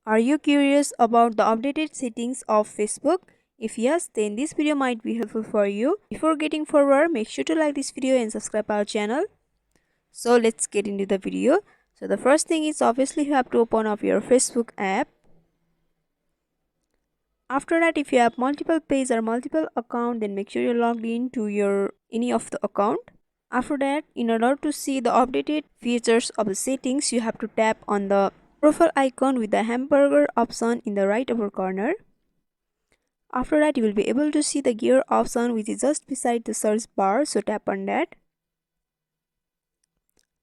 Are you curious about the updated settings of Facebook? If yes, then this video might be helpful for you. Before getting forward, make sure to like this video and subscribe our channel. So let's get into the video. So the first thing is obviously you have to open up your Facebook app. After that, if you have multiple page or multiple account, then make sure you're logged in to your any of the account. After that, in order to see the updated features of the settings, you have to tap on the profile icon with the hamburger option in the right upper corner. After that, you will be able to see the gear option which is just beside the search bar, so tap on that.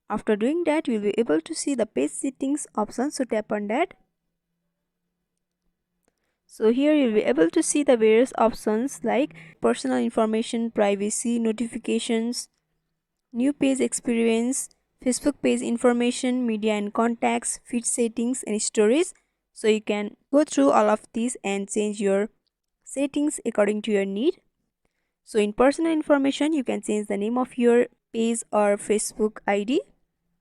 After doing that, you will be able to see the page settings option, so tap on that. So here you'll be able to see the various options like personal information, privacy, notifications, new page experience, Facebook page information, media and contacts, feed settings and stories. So you can go through all of these and change your settings according to your need. So in personal information, you can change the name of your page or Facebook ID.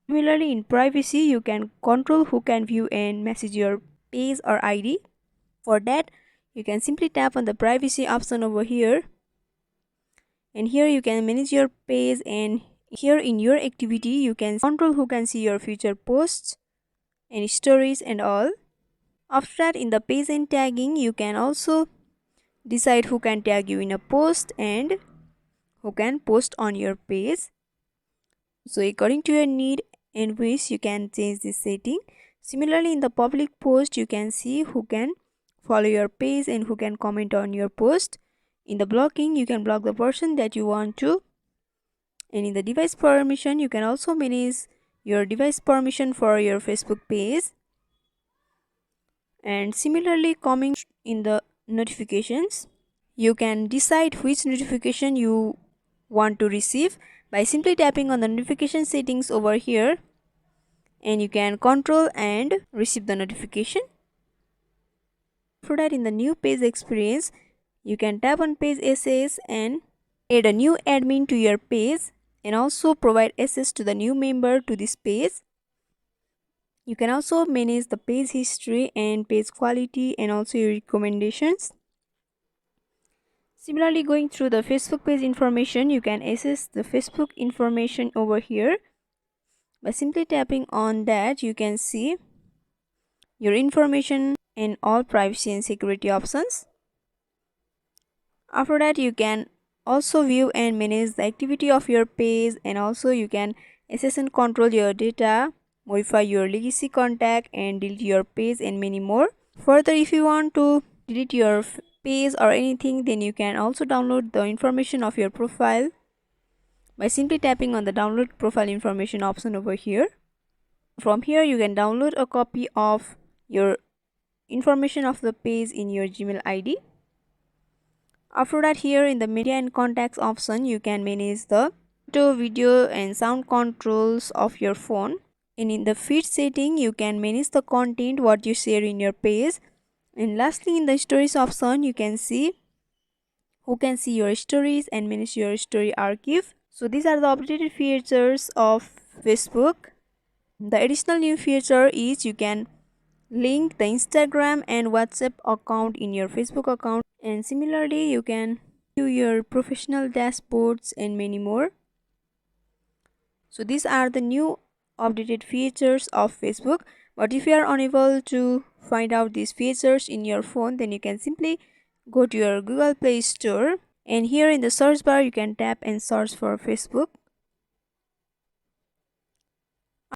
Similarly, in privacy, you can control who can view and message your page or ID. For that, you can simply tap on the privacy option over here, and here you can manage your page, and here in your activity you can control who can see your future posts and stories and all. After that, in the page and tagging, you can also decide who can tag you in a post and who can post on your page. So according to your need and wish, you can change this setting. Similarly, in the public post, you can see who can follow your page and who can comment on your post. In the blocking, you can block the person that you want to. And in the device permission, you can also manage your device permission for your Facebook page. And similarly, coming in the notifications, you can decide which notification you want to receive by simply tapping on the notification settings over here, and you can control and receive the notification. For that, in the new page experience, you can tap on page access and add a new admin to your page and also provide access to the new member to this page. You can also manage the page history and page quality and also your recommendations. Similarly, going through the Facebook page information, you can access the Facebook information over here. By simply tapping on that, you can see your information and all privacy and security options. After that, you can also view and manage the activity of your page, and also you can access and control your data, modify your legacy contact and delete your page and many more. Further, if you want to delete your page or anything, then you can also download the information of your profile by simply tapping on the download profile information option over here. From here, you can download a copy of your information of the page in your Gmail ID. After that, here in the media and contacts option, you can manage the photo, video and sound controls of your phone. And in the feed setting, you can manage the content what you share in your page. And lastly, in the stories option, you can see who can see your stories and manage your story archive. So these are the updated features of Facebook. The additional new feature is you can link the Instagram and WhatsApp account in your Facebook account, and similarly you can view your professional dashboards and many more. So these are the new updated features of Facebook. But if you are unable to find out these features in your phone, then you can simply go to your Google Play Store, and here in the search bar you can tap and search for Facebook.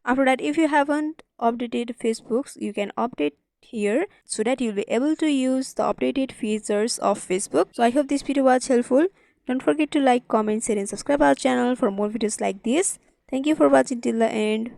After that, if you haven't updated Facebook, you can update here so that you'll be able to use the updated features of Facebook. So I hope this video was helpful. Don't forget to like, comment, share and subscribe our channel for more videos like this. Thank you for watching till the end.